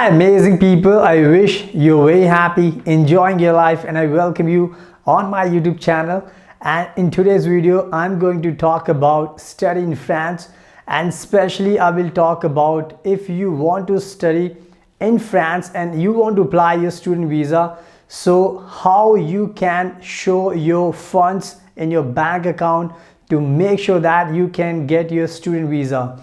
amazing people. I wish you're very happy, enjoying your life, and I welcome you on my YouTube channel. And in today's video, I'm going to talk about study in France, and especially I will talk about if you want to study in France and you want to apply your student visa, so how you can show your funds in your bank account to make sure that you can get your student visa.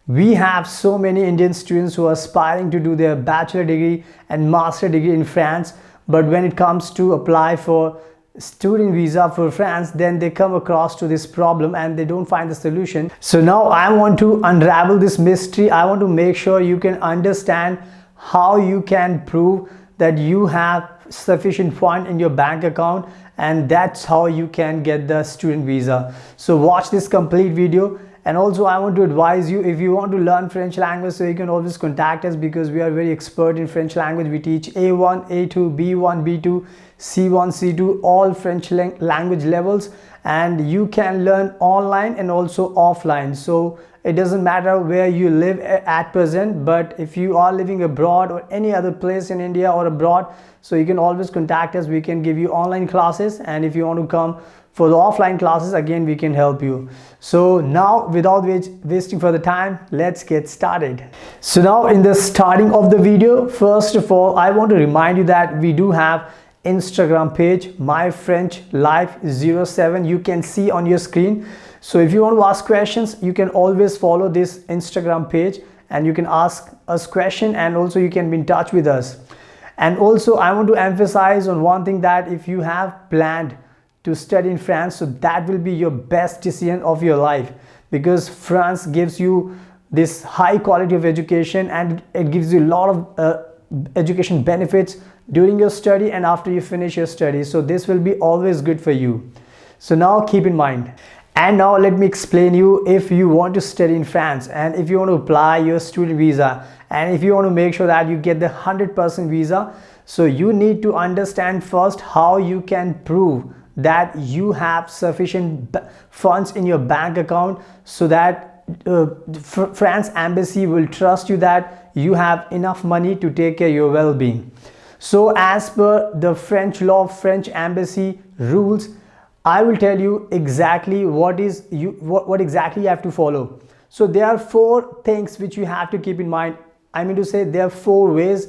We have so many Indian students who are aspiring to do their bachelor degree and master degree in France, but when it comes to apply for student visa for France, then they come across to this problem and they don't find the solution. So now I want to unravel this mystery. I want to make sure you can understand how you can prove that you have sufficient fund in your bank account, and that's how you can get the student visa. So watch this complete video. And also I want to advise you, if you want to learn French language, so you can always contact us because we are very expert in French language. We teach A1, A2, B1, B2, C1, C2, all French language levels, and you can learn online and also offline. So it doesn't matter where you live at present, but if you are living abroad or any other place in India or abroad, so you can always contact us. We can give you online classes, and if you want to come for the offline classes, again we can help you. So now, without wasting further time, let's get started. So now in the starting of the video, first of all I want to remind you that we do have Instagram page, My French Life 07. You can see on your screen. So if you want to ask questions, you can always follow this Instagram page and you can ask us question, and also you can be in touch with us. And also I want to emphasize on one thing, that if you have planned to study in France, so that will be your best decision of your life, because France gives you this high quality of education and it gives you a lot of education benefits during your study and after you finish your study. So this will be always good for you. So now keep in mind. And now let me explain you, if you want to study in France and if you want to apply your student visa and if you want to make sure that you get the 100% visa, so you need to understand first how you can prove that you have sufficient funds in your bank account, so that France embassy will trust you that you have enough money to take care of your well-being. So as per the French law, French embassy rules, I will tell you exactly what exactly you have to follow. So there are 4 things which you have to keep in mind. I mean to say, there are 4 ways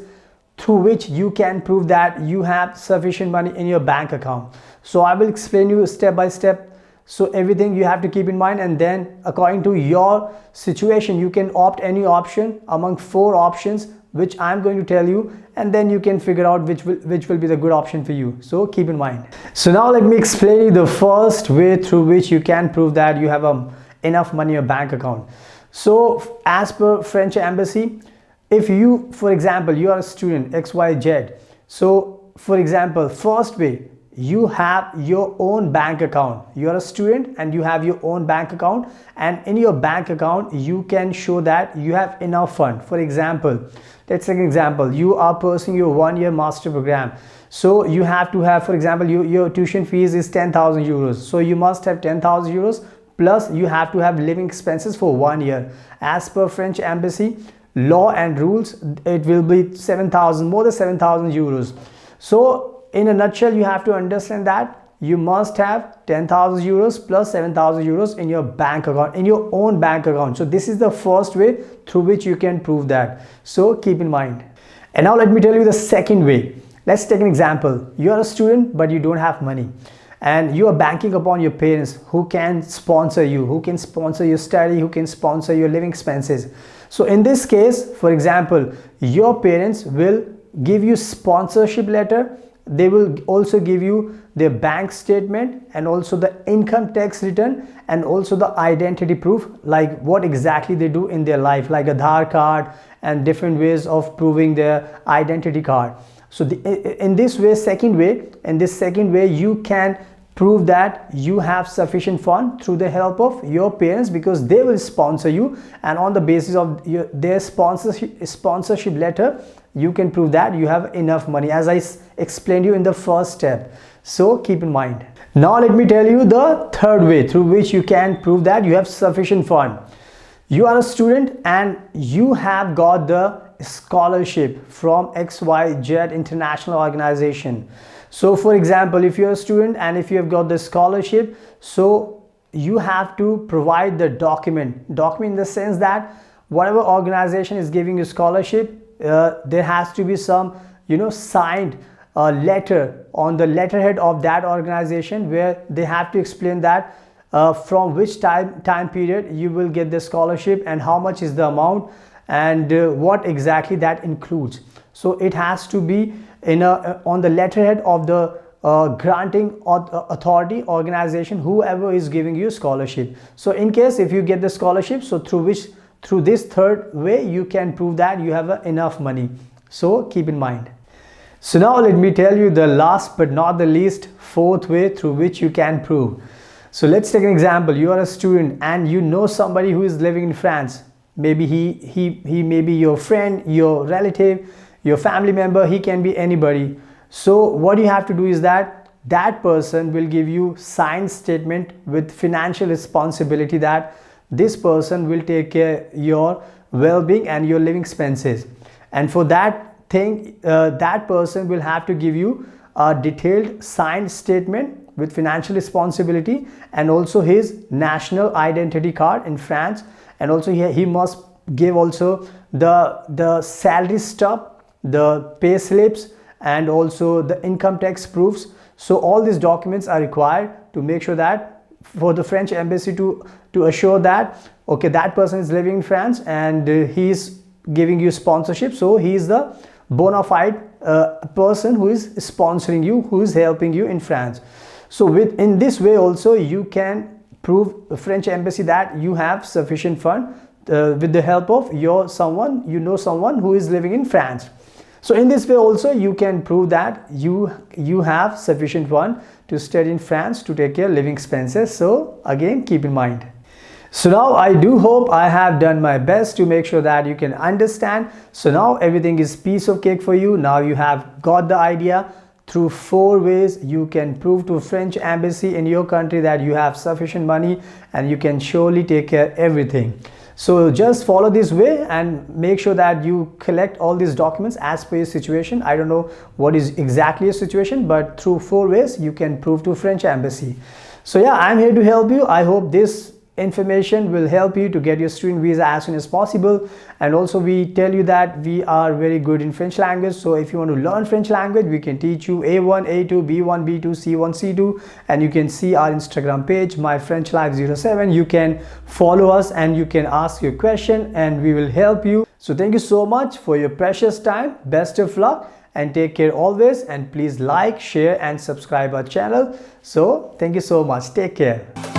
through which you can prove that you have sufficient money in your bank account. So I will explain you step by step. So everything you have to keep in mind, and then according to your situation you can opt any option among 4 options which I'm going to tell you, and then you can figure out which will be the good option for you. So keep in mind. So now let me explain you the first way through which you can prove that you have enough money in your bank account. So as per French embassy, if you, for example, you are a student XYZ, so for example, first way, you have your own bank account. You are a student and you have your own bank account, and in your bank account you can show that you have enough fund. For example, let's take an example. You are pursuing your 1-year master program, so you have to have, for example, your tuition fees is 10,000 euros, so you must have 10,000 euros plus you have to have living expenses for 1 year. As per French embassy law and rules, it will be more than 7,000 euros. So in a nutshell, you have to understand that you must have 10,000 euros plus 7,000 euros in your bank account, in your own bank account. So this is the first way through which you can prove that. So keep in mind. And now let me tell you the second way. Let's take an example. You are a student but you don't have money, and you are banking upon your parents who can sponsor you, who can sponsor your study, who can sponsor your living expenses. So in this case, for example, your parents will give you sponsorship letter. They will also give you their bank statement and also the income tax return and also the identity proof, like what exactly they do in their life, like Aadhaar card and different ways of proving their identity card. So in this second way, you can prove that you have sufficient fund through the help of your parents, because they will sponsor you, and on the basis of their sponsorship letter, you can prove that you have enough money, as I explained you in the first step. So keep in mind. Now let me tell you the third way through which you can prove that you have sufficient fund. You are a student and you have got the scholarship from XYZ international organization. So for example, if you're a student and if you have got the scholarship, so you have to provide the document in the sense that whatever organization is giving you scholarship, there has to be some signed letter on the letterhead of that organization, where they have to explain that from which time period you will get the scholarship and how much is the amount and what exactly that includes. So it has to be on the letterhead of the granting authority organization, whoever is giving you scholarship. So in case if you get the scholarship, so through this third way you can prove that you have enough money. So keep in mind. So now let me tell you the last but not the least fourth way through which you can prove. So let's take an example. You are a student and you know somebody who is living in France. Maybe he may be your friend, your relative, your family member. He can be anybody. So what you have to do is that person will give you signed statement with financial responsibility that this person will take care of your well-being and your living expenses. And for that thing, that person will have to give you a detailed signed statement with financial responsibility and also his national identity card in France. And also he must give also the salary stub, the pay slips, and also the income tax proofs. So all these documents are required to make sure that for the French embassy to assure that okay, that person is living in France and he is giving you sponsorship, so he is the bona fide person who is sponsoring you, who is helping you in France. So in this way also you can prove the French embassy that you have sufficient fund with the help of someone who is living in France. So in this way also you can prove that you have sufficient fund to study in France to take care of living expenses. So again, keep in mind. So now I do hope I have done my best to make sure that you can understand. So now everything is piece of cake for you. Now you have got the idea. Through 4 ways you can prove to French embassy in your country that you have sufficient money and you can surely take care of everything. So just follow this way and make sure that you collect all these documents as per your situation. I don't know what is exactly your situation, but through 4 ways you can prove to French embassy. So yeah, I'm here to help you. I hope this information will help you to get your student visa as soon as possible. And also we tell you that we are very good in French language. So if you want to learn French language, we can teach you A1, A2, B1, B2, C1, C2, and you can see our Instagram page, My French Life 07. You can follow us and you can ask your question and we will help you. So thank you so much for your precious time. Best of luck and take care always, and please like, share and subscribe our channel. So thank you so much. Take care.